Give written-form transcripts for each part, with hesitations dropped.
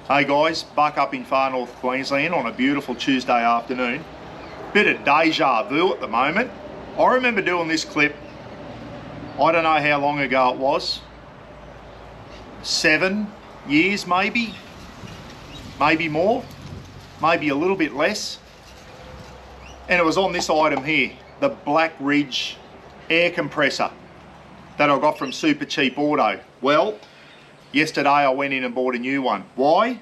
Hey guys, Buck up in far north Queensland on a beautiful Tuesday afternoon. Bit of deja vu at the moment. I remember doing this clip, I don't know how long ago it was, 7 years maybe more, maybe a little bit less. And it was on this item here, the Black Ridge air compressor that I got from Supercheap Auto. Well, yesterday I went in and bought a new one. Why?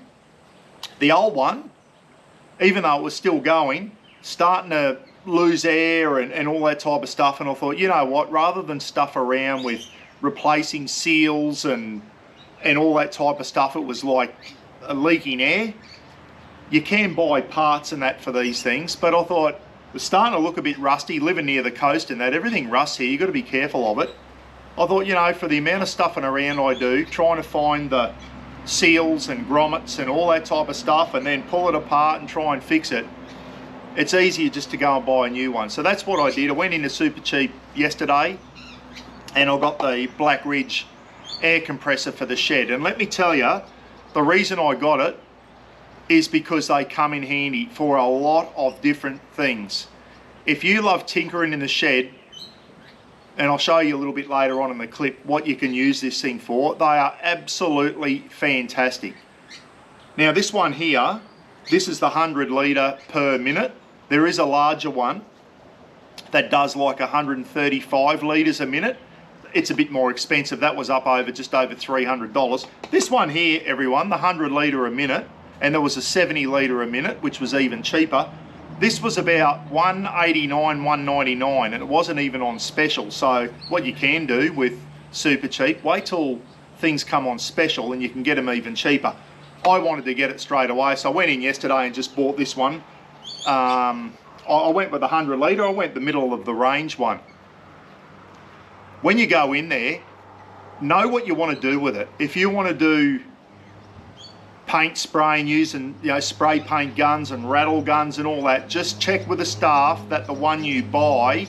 The old one, even though it was still going, starting to lose air and all that type of stuff, and I thought, you know what, rather than stuff around with replacing seals and all that type of stuff, it was like leaking air. You can buy parts and that for these things, but I thought it was starting to look a bit rusty, living near the coast and that, everything rusts here, you've got to be careful of it. I thought, you know, for the amount of stuffing around I do, trying to find the seals and grommets and all that type of stuff and then pull it apart and try and fix it, it's easier just to go and buy a new one. So that's what I did. I went into Supercheap yesterday and I got the Black Ridge air compressor for the shed. And let me tell you, the reason I got it is because they come in handy for a lot of different things. If you love tinkering in the shed, and I'll show you a little bit later on in the clip what you can use this thing for, they are absolutely fantastic. Now this one here, this is the 100 litre per minute. There is a larger one that does like 135 litres a minute. It's a bit more expensive. That was up over just over $300. This one here, everyone, the 100 litre a minute, and there was a 70 litre a minute, which was even cheaper. This was about $189, $199, and it wasn't even on special. So what you can do with Supercheap, wait till things come on special and you can get them even cheaper. I wanted to get it straight away, so I went in yesterday and just bought this one. I went with the 100 litre, I went the middle of the range one. When you go in there, know what you want to do with it. If you want to do paint spraying, using, you know, spray paint guns and rattle guns and all that, just check with the staff that the one you buy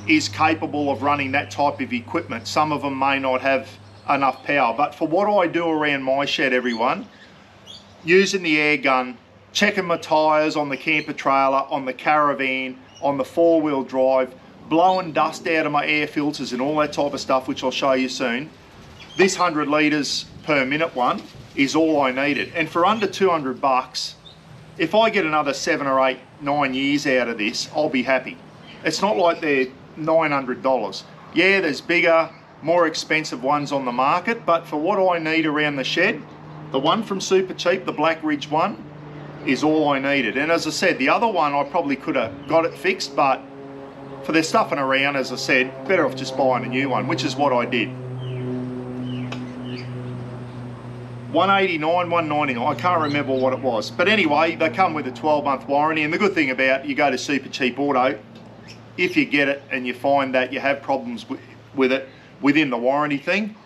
is capable of running that type of equipment. Some of them may not have enough power, but for what I do around my shed, everyone, using the air gun, checking my tyres on the camper trailer, on the caravan, on the four-wheel drive, blowing dust out of my air filters and all that type of stuff, which I'll show you soon. This 100 litres per minute one is all I needed. And for under 200 bucks, if I get another 7 or 8, 9 years out of this, I'll be happy. It's not like they're $900. Yeah, there's bigger, more expensive ones on the market, but for what I need around the shed, the one from Supercheap, the Black Ridge one, is all I needed. And as I said, the other one I probably could have got it fixed, but for their stuffing around, as I said, better off just buying a new one, which is what I did. $189, $199, I can't remember what it was. But anyway, they come with a 12-month warranty, and the good thing about you go to Supercheap Auto, if you get it and you find that you have problems with it within the warranty thing,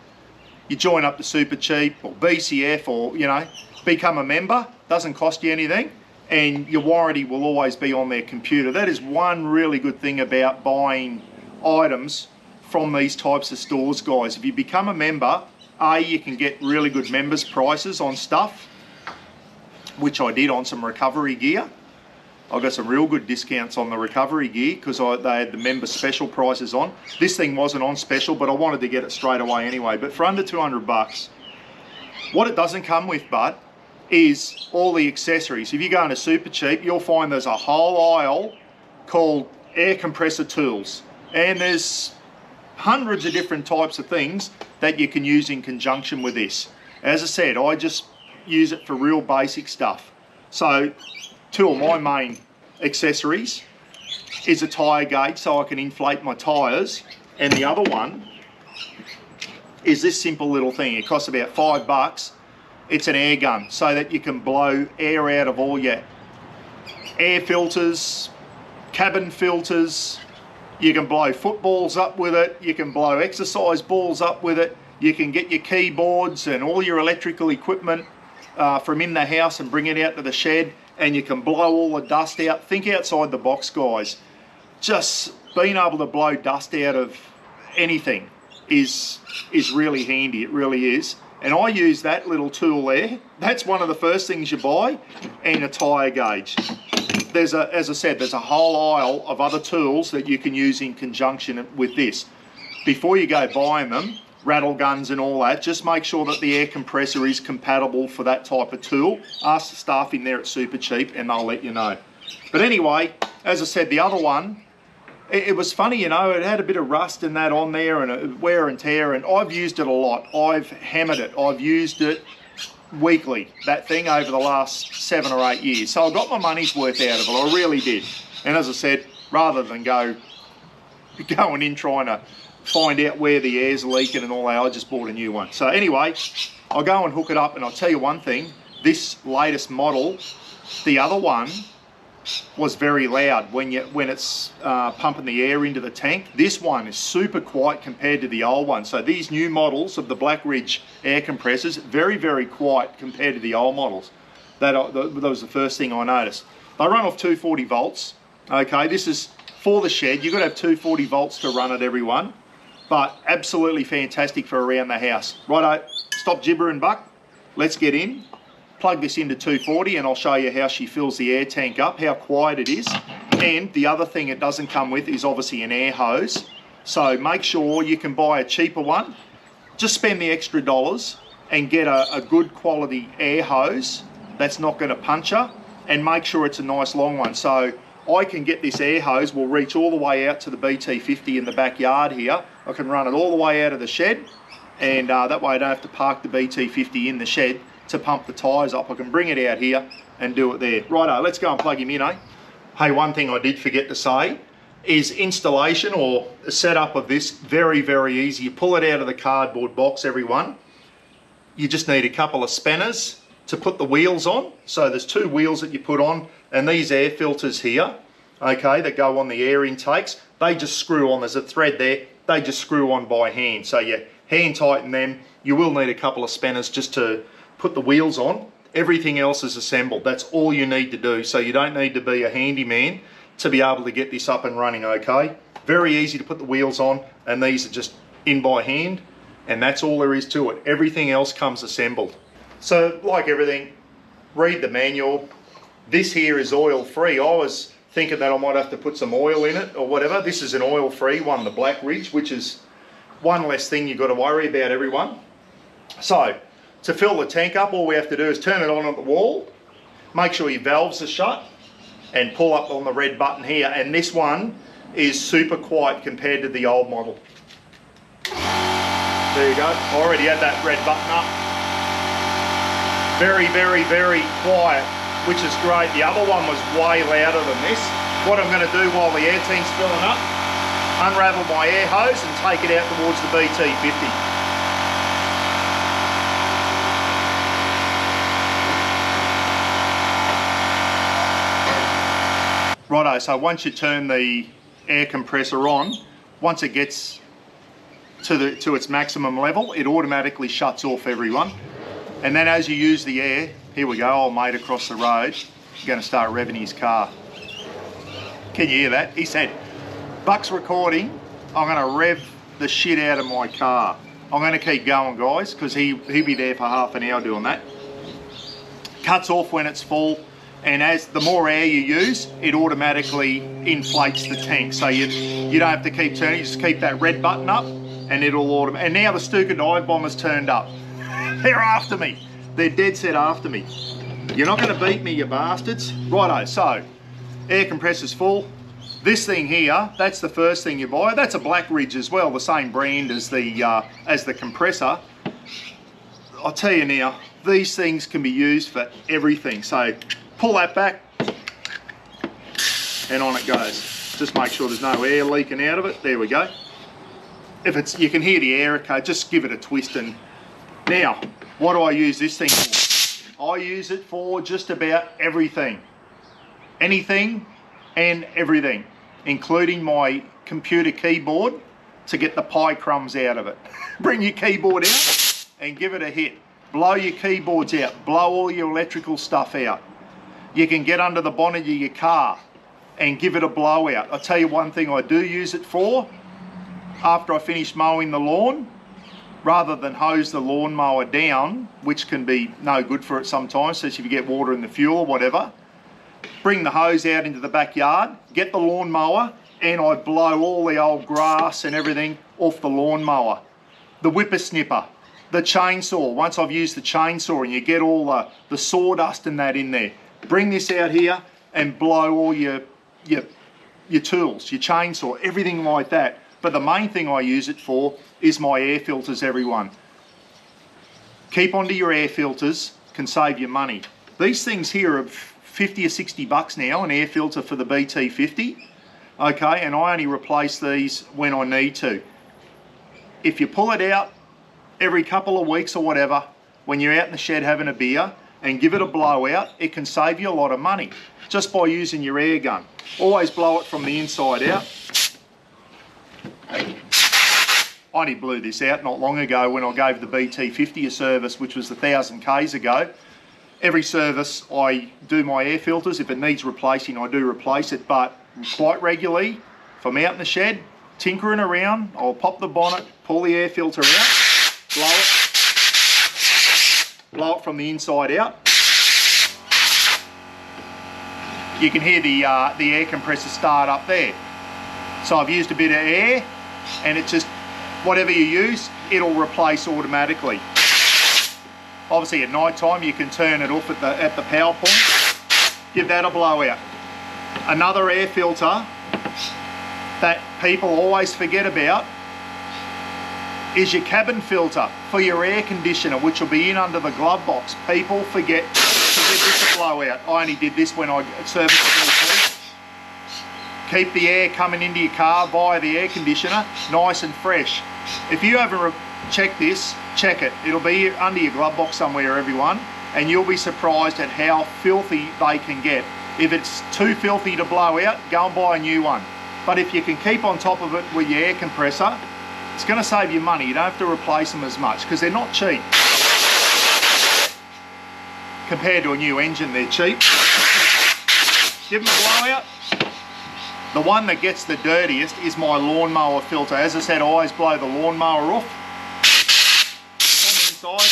you join up to Supercheap or BCF or, you know, become a member, doesn't cost you anything, and your warranty will always be on their computer. That is one really good thing about buying items from these types of stores, guys. If you become a member, you can get really good members prices on stuff, which I did on some recovery gear. I got some real good discounts on the recovery gear because they had the member special prices on. This thing wasn't on special, but I wanted to get it straight away anyway. But for under 200 bucks, what it doesn't come with, bud, is all the accessories. If you go into Supercheap, you'll find there's a whole aisle called air compressor tools, and there's hundreds of different types of things that you can use in conjunction with this. As I said, I just use it for real basic stuff. So two of my main accessories is a tyre gauge so I can inflate my tyres, and the other one is this simple little thing. It costs about $5. It's an air gun so that you can blow air out of all your air filters, cabin filters. You can blow footballs up with it, you can blow exercise balls up with it, you can get your keyboards and all your electrical equipment from in the house and bring it out to the shed, and you can blow all the dust out. Think outside the box, guys. Just being able to blow dust out of anything is really handy, it really is. And I use that little tool there. That's one of the first things you buy, and a tyre gauge. As I said, there's a whole aisle of other tools that you can use in conjunction with this. Before you go buying them, rattle guns and all that, just make sure that the air compressor is compatible for that type of tool. Ask the staff in there at Supercheap and they'll let you know. But anyway, as I said, the other one, it was funny, you know, it had a bit of rust and that on there and wear and tear, and I've used it a lot. I've hammered it. I've used it weekly, that thing, over the last 7 or 8 years. So I got my money's worth out of it, I really did. And as I said, rather than going in trying to find out where the air's leaking and all that, I just bought a new one. So anyway, I'll go and hook it up, and I'll tell you one thing, this latest model, the other one was very loud when it's pumping the air into the tank. This one is super quiet compared to the old one. So these new models of the Black Ridge air compressors, very, very quiet compared to the old models. That was the first thing I noticed. They run off 240 volts. Okay, this is for the shed. You've got to have 240 volts to run it, everyone. But absolutely fantastic for around the house. Righto, stop gibbering, Buck. Let's get in. Plug this into 240 and I'll show you how she fills the air tank up, how quiet it is. And the other thing it doesn't come with is obviously an air hose. So make sure you can buy a cheaper one. Just spend the extra dollars and get a good quality air hose that's not going to puncture, and make sure it's a nice long one. So I can get this air hose, will reach all the way out to the BT50 in the backyard here. I can run it all the way out of the shed, and that way I don't have to park the BT50 in the shed to pump the tyres up. I can bring it out here and do it there. Righto, let's go and plug him in, eh? Hey, one thing I did forget to say is installation or setup of this, very, very easy. You pull it out of the cardboard box, everyone. You just need a couple of spanners to put the wheels on. So there's 2 wheels that you put on, and these air filters here, okay, that go on the air intakes, they just screw on. There's a thread there, they just screw on by hand. So you hand tighten them. You will need a couple of spanners just to put the wheels on. Everything else is assembled. That's all you need to do. So you don't need to be a handyman to be able to get this up and running, okay? Very easy to put the wheels on, and these are just in by hand, and that's all there is to it. Everything else comes assembled. So like everything, read the manual. This here is oil free. I was thinking that I might have to put some oil in it or whatever. This is an oil free one, the Black Ridge, which is one less thing you've got to worry about, everyone. So to fill the tank up, all we have to do is turn it on at the wall, make sure your valves are shut, and pull up on the red button here. And this one is super quiet compared to the old model. There you go. I already had that red button up. Very, very, very quiet, which is great. The other one was way louder than this. What I'm going to do while the air tank's filling up, unravel my air hose and take it out towards the BT50. Righto, so once you turn the air compressor on, once it gets to its maximum level, it automatically shuts off, everyone. And then as you use the air, here we go, old mate across the road, going to start revving his car. Can you hear that? He said, Buck's recording, I'm going to rev the shit out of my car. I'm going to keep going, guys, because he'll be there for half an hour doing that. Cuts off when it's full. And as the more air you use, it automatically inflates the tank. So you don't have to keep turning, you just keep that red button up and it'll automatically. And now the Stuka dive bomber's turned up. They're after me. They're dead set after me. You're not going to beat me, you bastards. Righto, so air compressor's full. This thing here, that's the first thing you buy. That's a Black Ridge as well, the same brand as the compressor. I'll tell you now, these things can be used for everything. So pull that back and on it goes. Just make sure there's no air leaking out of it. There we go. If it's, you can hear the air, okay, just give it a twist. And now, what do I use this thing for? I use it for just about everything. Anything and everything, including my computer keyboard to get the pie crumbs out of it. Bring your keyboard out and give it a hit. Blow your keyboards out, blow all your electrical stuff out. You can get under the bonnet of your car and give it a blowout. I'll tell you one thing I do use it for. After I finish mowing the lawn, rather than hose the lawnmower down, which can be no good for it sometimes, especially if you get water in the fuel or whatever, bring the hose out into the backyard, get the lawnmower, and I blow all the old grass and everything off the lawnmower. The whippersnipper, the chainsaw, once I've used the chainsaw and you get all the sawdust and that in there, bring this out here and blow all your tools, your chainsaw, everything like that. But the main thing I use it for is my air filters, everyone. Keep onto your air filters, can save you money. These things here are 50 or 60 bucks now, an air filter for the BT50. Okay, and I only replace these when I need to. If you pull it out every couple of weeks or whatever, when you're out in the shed having a beer, and give it a blowout, it can save you a lot of money just by using your air gun. Always blow it from the inside out. I only blew this out not long ago when I gave the BT50 a service, which was 1,000 Ks ago. Every service I do my air filters. If it needs replacing, I do replace it, but quite regularly, if I'm out in the shed, tinkering around, I'll pop the bonnet, pull the air filter out, blow it from the inside out. You can hear the air compressor start up there. So I've used a bit of air, and it just, whatever you use, it'll replace automatically. Obviously at night time you can turn it off at the power point. Give that a blowout. Another air filter that people always forget about is your cabin filter for your air conditioner, which will be in under the glove box. People forget to give this a blowout. I only did this when I serviced the BT. Keep the air coming into your car via the air conditioner nice and fresh. If you haven't checked this, check it. It'll be under your glove box somewhere, everyone, and you'll be surprised at how filthy they can get. If it's too filthy to blow out, go and buy a new one. But if you can keep on top of it with your air compressor, it's going to save you money. You don't have to replace them as much because they're not cheap. Compared to a new engine, they're cheap. Give them a blowout. The one that gets the dirtiest is my lawnmower filter. As I said, I always blow the lawnmower off on the inside.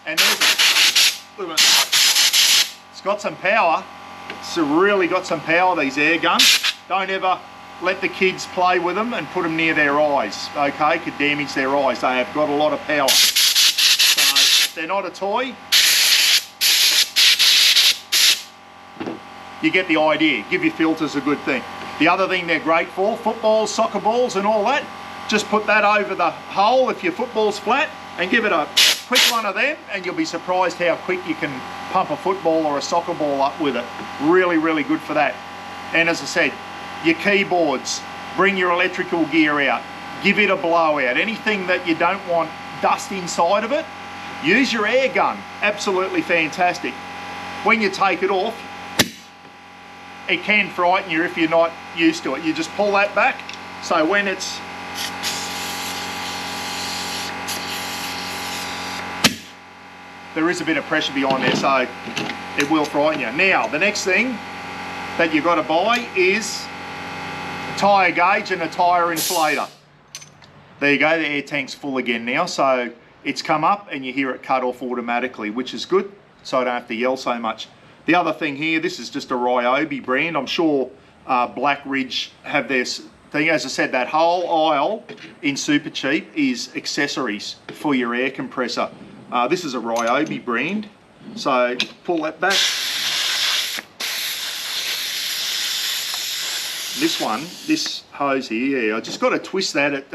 And there's it. Look at it. It's got some power. It's really got some power, these air guns. Don't ever let the kids play with them and put them near their eyes, okay? Could damage their eyes. They have got a lot of power. So they're not a toy. You get the idea. Give your filters a good thing. The other thing they're great for, footballs, soccer balls and all that, just put that over the hole if your football's flat and give it a quick one of them, and you'll be surprised how quick you can pump a football or a soccer ball up with it. Really, really good for that. And as I said, your keyboards, bring your electrical gear out, give it a blowout. Anything that you don't want dust inside of it, use your air gun. Absolutely fantastic. When you take it off, it can frighten you if you're not used to it. You just pull that back, so when it's there is a bit of pressure behind there, so it will frighten you. Now, the next thing that you've got to buy is a tyre gauge and a tyre inflator. There you go, the air tank's full again now, so it's come up and you hear it cut off automatically, which is good, so I don't have to yell so much. The other thing here, this is just a Ryobi brand. I'm sure Black Ridge have their thing. As I said, that whole aisle in Supercheap is accessories for your air compressor. This is a Ryobi brand, so pull that back. This one, this hose here, yeah, I just got to twist that at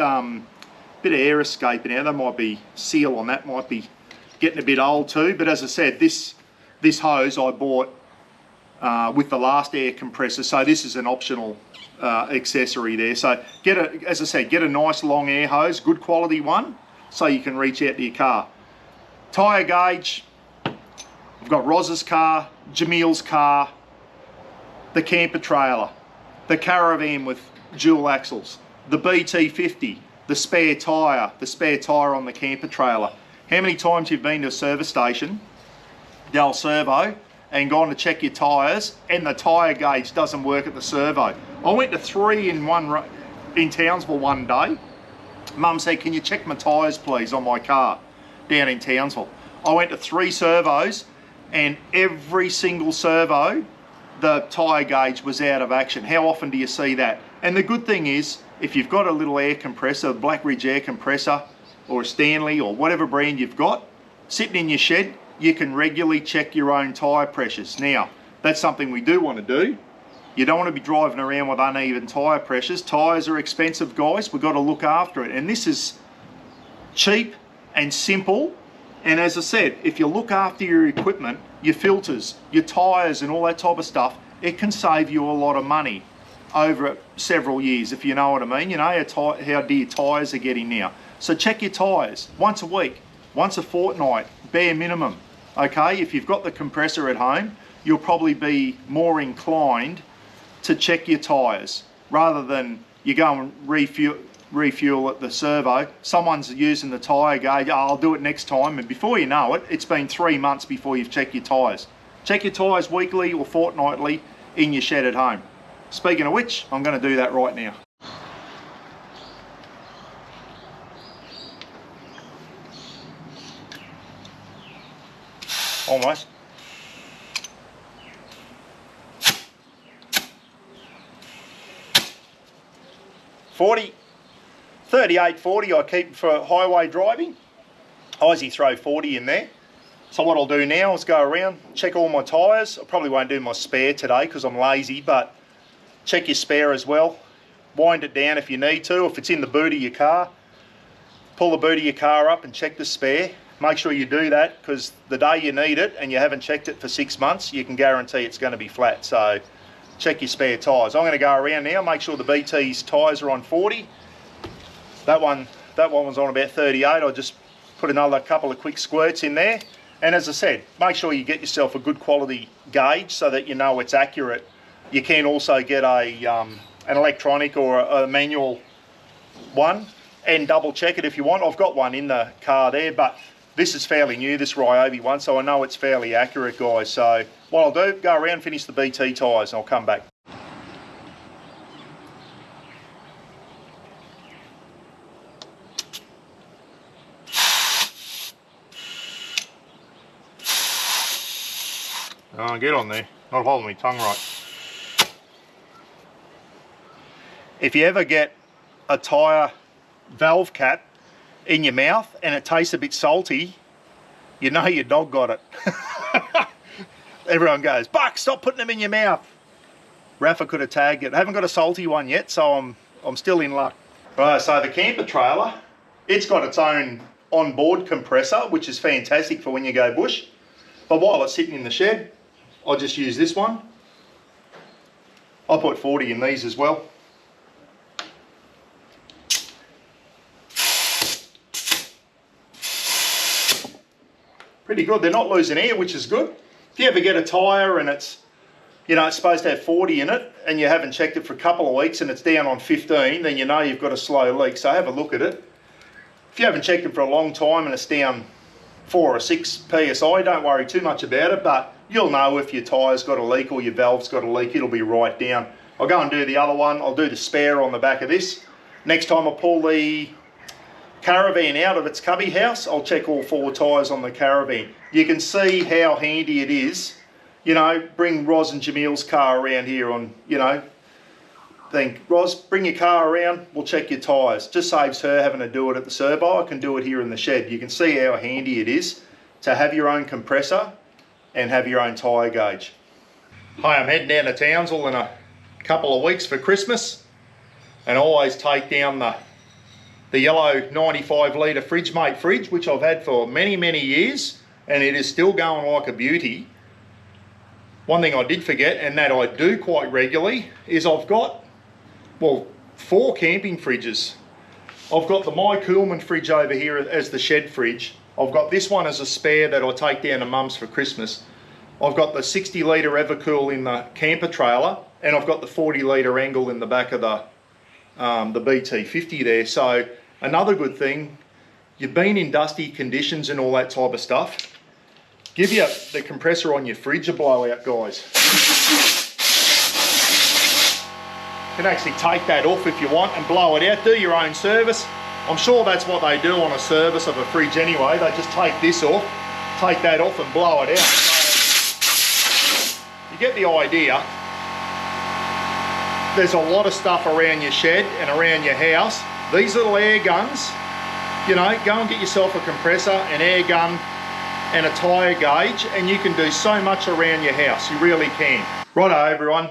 bit of air escaping out. That might be seal on that, might be getting a bit old too. But as I said, this hose I bought with the last air compressor, so this is an optional accessory there. So as I said, get a nice long air hose, good quality one, so you can reach out to your car. Tyre gauge, I've got Roz's car, Jamil's car, the camper trailer, the caravan with dual axles, the BT50, the spare tyre on the camper trailer. How many times you've been to a service station, Del Servo, and gone to check your tyres and the tyre gauge doesn't work at the servo? I went to 3 in Townsville one day Mum said, can you check my tyres please on my car down in Townsville? I went to 3 servos and every single servo, the tyre gauge was out of action. How often do you see that? And the good thing is, if you've got a little air compressor, a Black Ridge air compressor, or a Stanley, or whatever brand you've got, sitting in your shed, you can regularly check your own tyre pressures. Now, that's something we do want to do. You don't want to be driving around with uneven tyre pressures. Tyres are expensive, guys. We've got to look after it. And this is cheap and simple. And as I said, if you look after your equipment, your filters, your tyres and all that type of stuff, it can save you a lot of money over several years, if you know what I mean. You know how dear tyres are getting now. So check your tyres once a week, once a fortnight, bare minimum. Okay, if you've got the compressor at home, you'll probably be more inclined to check your tyres rather than you go and refuel at the servo. Someone's using the tyre gauge, oh, I'll do it next time, and before you know it, it's been 3 months before you've checked your tyres. Check your tyres weekly or fortnightly in your shed at home. Speaking of which, I'm going to do that right now. Almost. $40, $38.40 I keep for highway driving. I usually throw 40 in there. So what I'll do now is go around, check all my tyres. I probably won't do my spare today because I'm lazy, but check your spare as well. Wind it down if you need to. If it's in the boot of your car, pull the boot of your car up and check the spare. Make sure you do that, because the day you need it and you haven't checked it for 6 months, you can guarantee it's going to be flat. So check your spare tyres. I'm going to go around now, make sure the BT's tyres are on 40. That one was on about 38. I just put another couple of quick squirts in there. And as I said, make sure you get yourself a good quality gauge so that you know it's accurate. You can also get an electronic or a manual one and double check it if you want. I've got one in the car there, but this is fairly new, this Ryobi one, so I know it's fairly accurate, guys. So what I'll do, go around, finish the BT tyres, and I'll come back. Oh, get on there, not holding my tongue right. If you ever get a tyre valve cap in your mouth and it tastes a bit salty, you know your dog got it. Everyone goes, Buck, stop putting them in your mouth. Rafa could have tagged it. I haven't got a salty one yet, so I'm still in luck. Right, so the camper trailer, it's got its own onboard compressor, which is fantastic for when you go bush. But while it's sitting in the shed, I'll just use this one. I'll put 40 in these as well. Pretty good. They're not losing air, which is good. If you ever get a tyre and it's, you know, it's supposed to have 40 in it and you haven't checked it for a couple of weeks and it's down on 15, then you know you've got a slow leak. So have a look at it. If you haven't checked it for a long time and it's down 4 or 6 PSI, don't worry too much about it, but you'll know if your tyre's got a leak or your valve's got a leak. It'll be right down. I'll go and do the other one. I'll do the spare on the back of this. Next time I pull the caravan out of its cubby house, I'll check all 4 tyres on the caravan. You can see how handy it is. You know, bring Roz and Jamil's car around here on, you know, think, Roz, bring your car around, we'll check your tyres. Just saves her having to do it at the servo. I can do it here in the shed. You can see how handy it is to have your own compressor and have your own tyre gauge. Hi, I'm heading down to Townsville in a couple of weeks for Christmas, and I always take down the yellow 95 litre Fridgemate fridge, which I've had for many, many years, and it is still going like a beauty. One thing I did forget, and that I do quite regularly, is I've got, well, 4 camping fridges. I've got the My Coolman fridge over here as the shed fridge. I've got this one as a spare that I take down to Mum's for Christmas. I've got the 60 litre Evercool in the camper trailer, and I've got the 40 litre Angle in the back of the BT50 there. So another good thing, you've been in dusty conditions and all that type of stuff, give you the compressor on your fridge a blowout, guys. You can actually take that off if you want and blow it out, do your own service, I'm sure that's what they do on a service of a fridge anyway. They just take this off, take that off and blow it out. So you get the idea. There's a lot of stuff around your shed and around your house. These little air guns, you know, go and get yourself a compressor, an air gun and a tyre gauge, and you can do so much around your house. You really can. Righto everyone,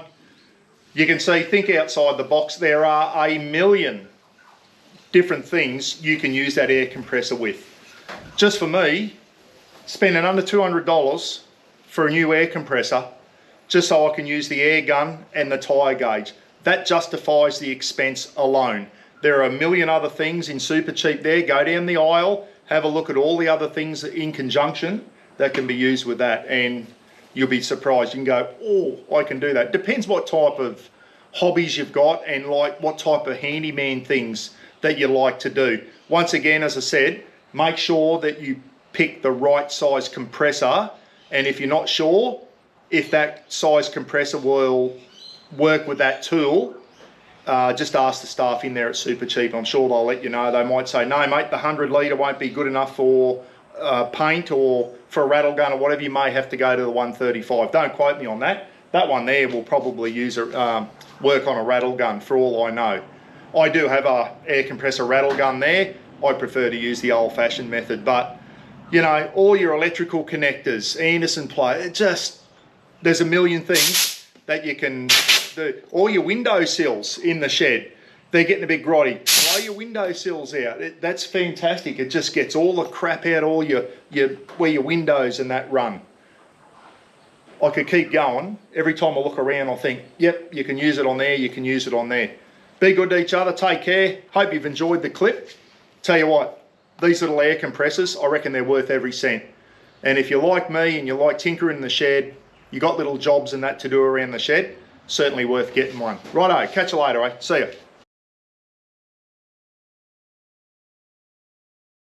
you can see, think outside the box. There are a million different things you can use that air compressor with. Just for me, spending under $200 for a new air compressor, just so I can use the air gun and the tyre gauge. That justifies the expense alone. There are a million other things in Supercheap there. Go down the aisle, have a look at all the other things in conjunction that can be used with that, and you'll be surprised. You can go, oh, I can do that. Depends what type of hobbies you've got and like what type of handyman things that you like to do. Once again, as I said, make sure that you pick the right size compressor, and if you're not sure if that size compressor will work with that tool, just ask the staff in there at Supercheap. I'm sure they'll let you know. They might say, no mate, the 100 litre won't be good enough for paint or for a rattle gun or whatever. You may have to go to the 135. Don't quote me on that. That one there will probably use work on a rattle gun for all I know. I do have a air compressor rattle gun there. I prefer to use the old fashioned method, but you know, all your electrical connectors, Anderson plate, there's a million things that you can do. All your window sills in the shed, they're getting a bit grotty. Blow your window sills out. That's fantastic. It just gets all the crap out, all where your windows and that run. I could keep going. Every time I look around, I think, yep, you can use it on there, you can use it on there. Be good to each other, take care. Hope you've enjoyed the clip. Tell you what, these little air compressors, I reckon they're worth every cent. And if you're like me and you like tinkering in the shed, you got little jobs and that to do around the shed, certainly worth getting one. Righto, catch you later, eh? See ya.